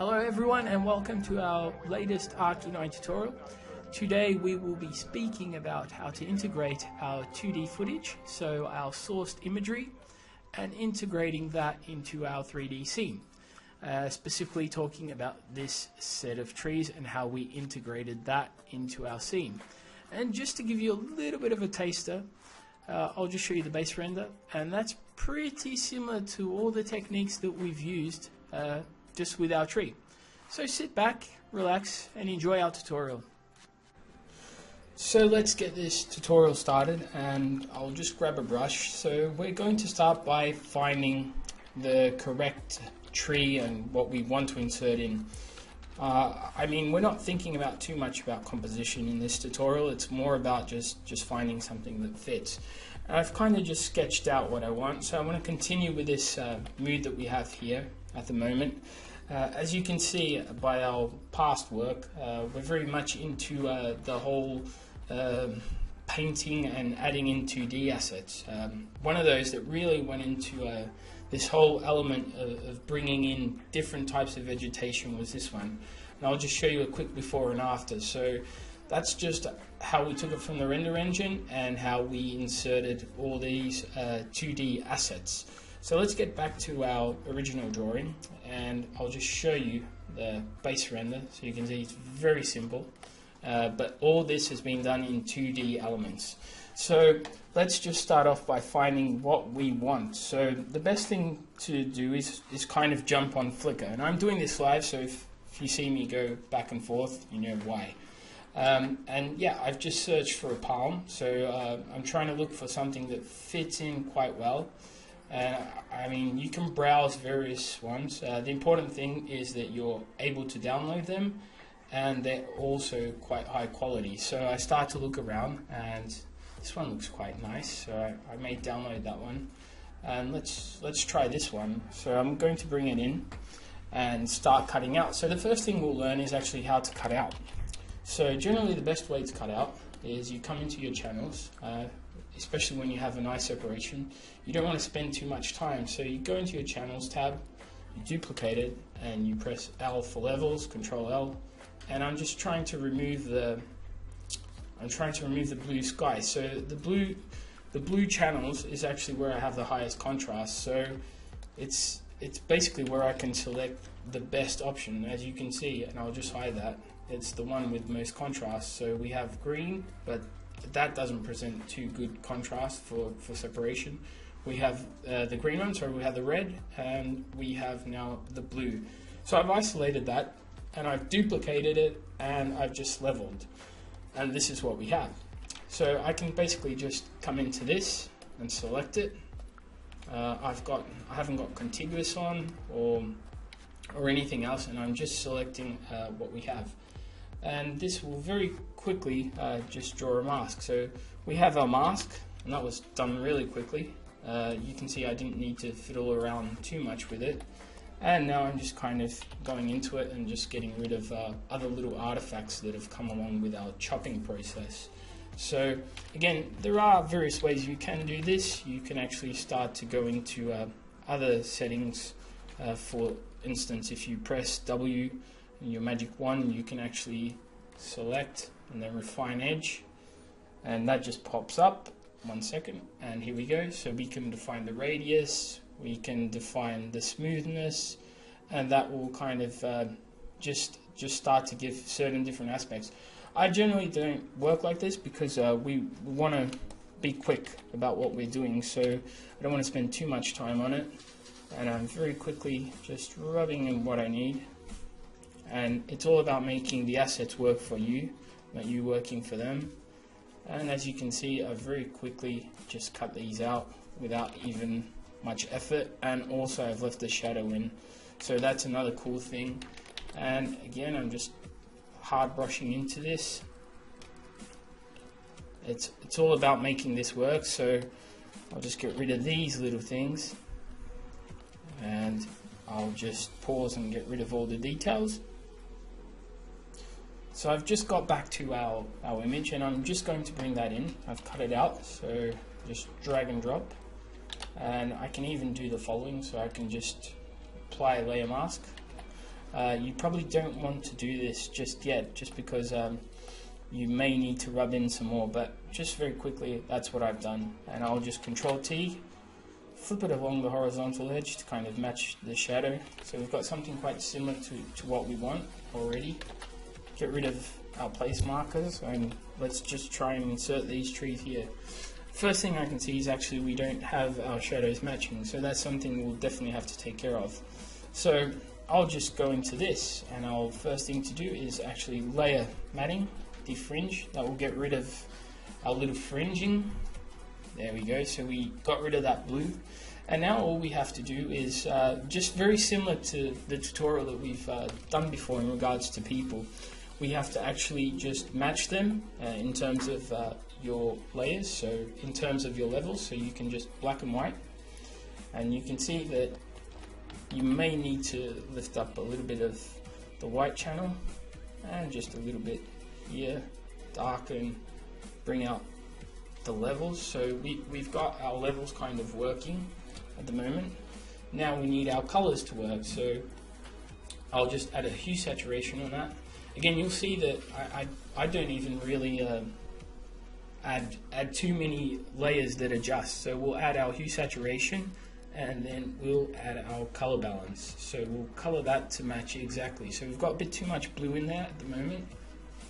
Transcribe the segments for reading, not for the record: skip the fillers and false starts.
Hello everyone and welcome to our latest Arc9 tutorial. Today we will be speaking about how to integrate our 2D footage, so our sourced imagery, and integrating that into our 3D scene. Specifically talking about this set of trees and how we integrated that into our scene. And just to give you a little bit of a taster, I'll just show you the base render, and that's pretty similar to all the techniques that we've used just with our tree. So sit back, relax, and enjoy our tutorial. So let's get this tutorial started, and I'll just grab a brush. So we're going to start by finding the correct tree and what we want to insert in. I mean, we're not thinking about too much about composition in this tutorial. It's more about just finding something that fits. And I've kind of just sketched out what I want, so I want to continue with this mood that we have here at the moment. As you can see by our past work, we're very much into the whole painting and adding in 2D assets. One of those that really went into this whole element of bringing in different types of vegetation was this one. And I'll just show you a quick before and after. So that's just how we took it from the render engine and how we inserted all these 2D assets. So let's get back to our original drawing, and I'll just show you the base render. So you can see it's very simple, but all this has been done in 2D elements. So let's just start off by finding what we want. So the best thing to do is kind of jump on Flickr, and I'm doing this live, so if you see me go back and forth, you know why. And yeah, I've just searched for a palm, so I'm trying to look for something that fits in quite well. I mean, you can browse various ones. The important thing is that you're able to download them, and they're also quite high quality. So I start to look around, and this one looks quite nice, so I may download that one. And let's try this one. So I'm going to bring it in and start cutting out. So the first thing we'll learn is actually how to cut out. So generally the best way to cut out is you come into your channels, especially when you have a nice separation. You don't want to spend too much time, so you go into your channels tab, you duplicate it, and you press L for levels, Control L, and I'm just trying to remove the blue sky. So the blue channels is actually where I have the highest contrast, so it's basically where I can select the best option. As you can see, and I'll just hide that, it's the one with most contrast. So we have green, but that doesn't present too good contrast for separation. We have the green one, so we have the red, and we have now the blue. So I've isolated that, and I've duplicated it, and I've just leveled, and this is what we have. So I can basically just come into this and select it. I haven't got contiguous on or anything else, and I'm just selecting what we have. And this will very quickly just draw a mask. So we have our mask, and that was done really quickly. You can see I didn't need to fiddle around too much with it. And now I'm just kind of going into it and just getting rid of other little artifacts that have come along with our chopping process. So again, there are various ways you can do this. You can actually start to go into other settings. For instance, if you press W, your magic wand, you can actually select and then refine edge, and that just pops up. 1 second, and here we go. So we can define the radius, we can define the smoothness, and that will kind of just start to give certain different aspects. I generally don't work like this because we want to be quick about what we're doing, so I don't want to spend too much time on it, and I'm very quickly just rubbing in what I need. And it's all about making the assets work for you, not you working for them. And as you can see, I very quickly just cut these out without even much effort, and also I've left the shadow in, so that's another cool thing. And again, I'm just hard brushing into this. It's all about making this work, so I'll just get rid of these little things, and I'll just pause and get rid of all the details. So I've just got back to our image, and I'm just going to bring that in. I've cut it out, so just drag and drop, and I can even do the following. So I can just apply a layer mask, You probably don't want to do this just yet, just because you may need to rub in some more, but just very quickly, that's what I've done. And I'll just Control T, flip it along the horizontal edge to kind of match the shadow. So we've got something quite similar to what we want already. Get rid of our place markers, and let's just try and insert these trees here. First thing I can see is actually we don't have our shadows matching, so that's something we'll definitely have to take care of. So I'll just go into this, and our first thing to do is actually layer matting, defringe. That will get rid of our little fringing. There we go, so we got rid of that blue. And now all we have to do is just very similar to the tutorial that we've done before in regards to people. We have to actually just match them in terms of your layers, so in terms of your levels, so you can just black and white. And you can see that you may need to lift up a little bit of the white channel and just a little bit here, darken, bring out the levels. So we've got our levels kind of working at the moment. Now we need our colors to work, so I'll just add a hue saturation on that. Again, you'll see that I don't even really add too many layers that adjust. So we'll add our hue saturation, and then we'll add our color balance. So we'll color that to match exactly. So we've got a bit too much blue in there at the moment,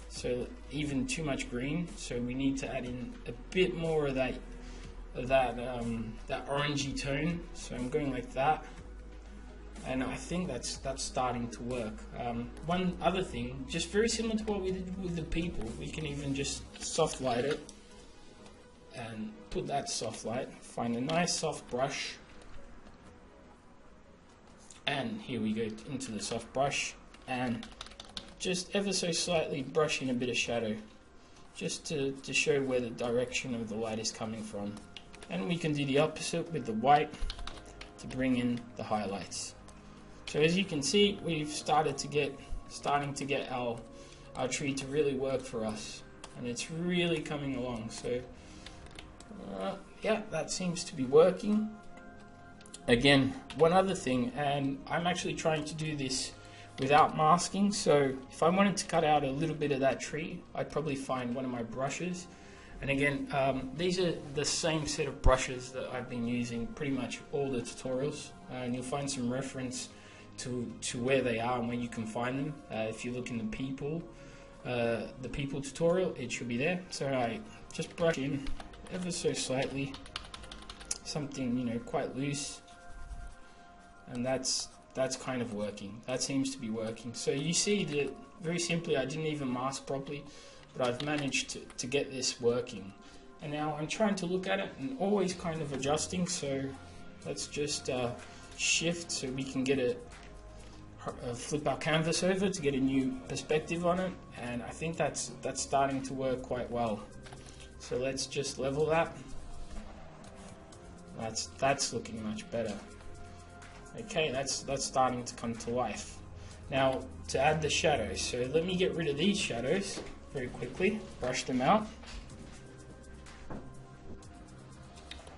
so even too much green. So we need to add in a bit more of that orangey tone. So I'm going like that. And I think that's starting to work. One other thing, just very similar to what we did with the people, we can even just soft light it and put that soft light, find a nice soft brush, and here we go into the soft brush, and just ever so slightly brush in a bit of shadow, just to show where the direction of the light is coming from. And we can do the opposite with the white to bring in the highlights. So as you can see, we've starting to get our tree to really work for us, and it's really coming along. So yeah, that seems to be working. Again, one other thing, and I'm actually trying to do this without masking. So if I wanted to cut out a little bit of that tree, I'd probably find one of my brushes. And again, these are the same set of brushes that I've been using pretty much all the tutorials, and you'll find some reference to where they are and where you can find them. If you look in the people tutorial, it should be there. So I just brush in ever so slightly, something quite loose, and that's kind of working. That seems to be working. So you see that very simply, I didn't even mask properly, but I've managed to get this working. And now I'm trying to look at it and always kind of adjusting. So let's just shift so we can get flip our canvas over to get a new perspective on it, and I think that's starting to work quite well. So let's just level that. That's looking much better. Okay, that's starting to come to life. Now to add the shadows, so let me get rid of these shadows very quickly, brush them out.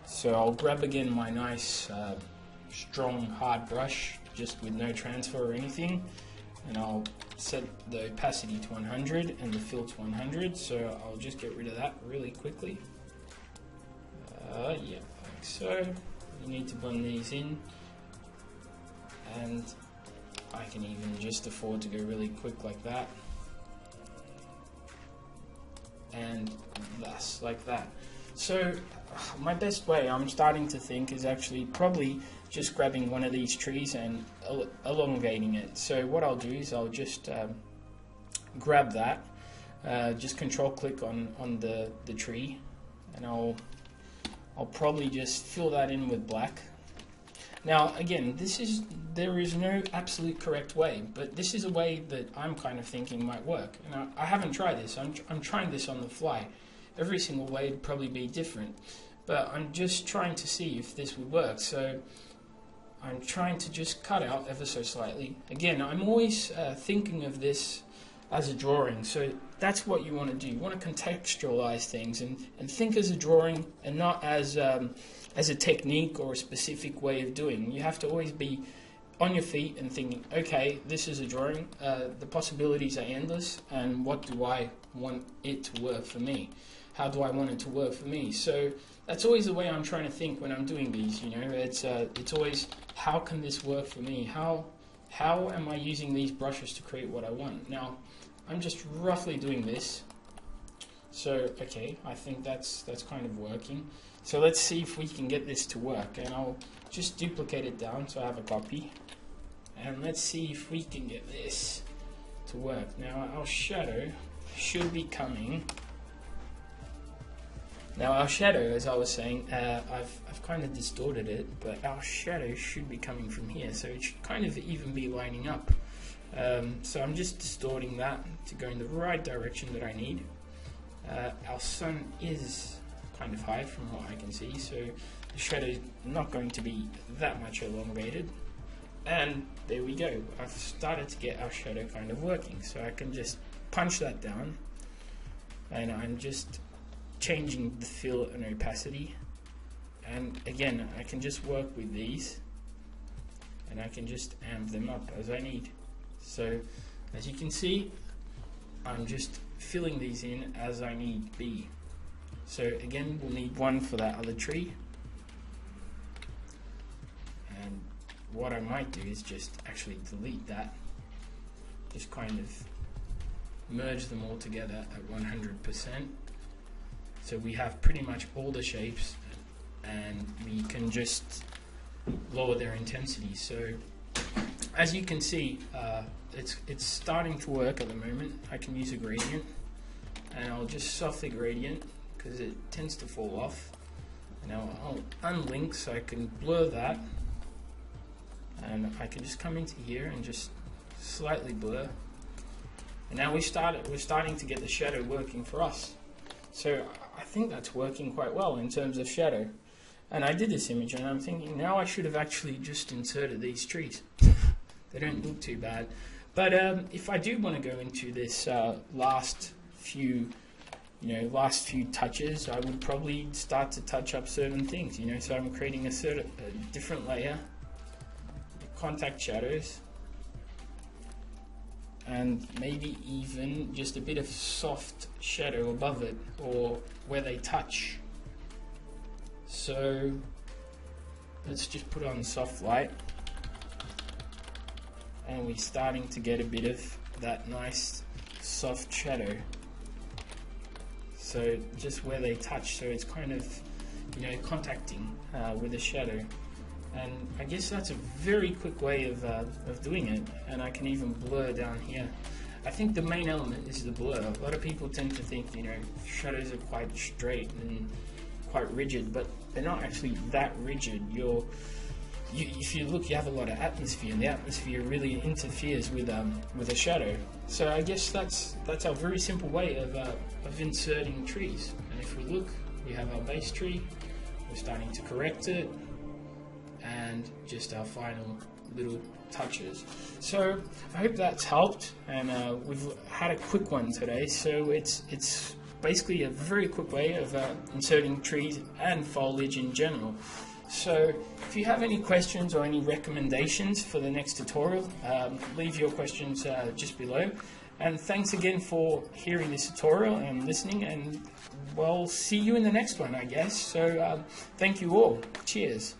So I'll grab again my nice strong hard brush, just with no transfer or anything, and I'll set the opacity to 100 and the fill to 100. So I'll just get rid of that really quickly. Yeah, like so. You need to blend these in, and I can even just afford to go really quick like that, and thus like that. So my best way, I'm starting to think, is actually probably just grabbing one of these trees and elongating it. So what I'll do is I'll just grab that, just control click on the tree, and I'll probably just fill that in with black. Now again, there is no absolute correct way, but this is a way that I'm kind of thinking might work. And I haven't tried this. I'm trying this on the fly. Every single way would probably be different, but I'm just trying to see if this would work. So I'm trying to just cut out ever so slightly. Again, I'm always thinking of this as a drawing, so that's what you want to do. You want to contextualize things and think as a drawing and not as a technique or a specific way of doing. You have to always be on your feet and thinking, okay, this is a drawing, the possibilities are endless, and what do I want it to work for me? How do I want it to work for me? So that's always the way I'm trying to think when I'm doing these, you know. It's always, how can this work for me? How am I using these brushes to create what I want? Now, I'm just roughly doing this. So, okay, I think that's kind of working. So let's see if we can get this to work, and I'll just duplicate it down so I have a copy. And let's see if we can get this to work. Now our shadow should be coming. Now our shadow, as I was saying, I've kind of distorted it, but our shadow should be coming from here, so it should kind of even be lining up. So I'm just distorting that to go in the right direction that I need. Our sun is kind of high from what I can see, so the shadow is not going to be that much elongated. And there we go, I've started to get our shadow kind of working, so I can just punch that down, and I'm just changing the fill and opacity, and again I can just work with these, and I can just amp them up as I need. So as you can see, I'm just filling these in as I need be. So again, we'll need one for that other tree, and what I might do is just actually delete that, just kind of merge them all together at 100%, so we have pretty much all the shapes, and we can just lower their intensity. So as you can see, it's starting to work at the moment. I can use a gradient, and I'll just softly gradient because it tends to fall off. Now I'll unlink so I can blur that, and I can just come into here and just slightly blur, and now we're starting to get the shadow working for us. So I think that's working quite well in terms of shadow. And I did this image, and I'm thinking now I should have actually just inserted these trees. They don't look too bad, but if I do want to go into this last few touches, I would probably start to touch up certain things, you know. So I'm creating a different layer, contact shadows, and maybe even just a bit of soft shadow above it or where they touch. So let's just put on soft light, and we're starting to get a bit of that nice soft shadow. So just where they touch, so it's kind of, you know, contacting with the shadow. And I guess that's a very quick way of doing it, and I can even blur down here. I think the main element is the blur. A lot of people tend to think, you know, shadows are quite straight and quite rigid, but they're not actually that rigid. If you look, you have a lot of atmosphere, and the atmosphere really interferes with a shadow. So I guess that's our very simple way of inserting trees. And if we look, we have our base tree. We're starting to correct it, and just our final little touches. So I hope that's helped, and we've had a quick one today. So it's basically a very quick way of inserting trees and foliage in general. So if you have any questions or any recommendations for the next tutorial, leave your questions just below. And thanks again for hearing this tutorial and listening, and we'll see you in the next one, I guess. So thank you all. Cheers.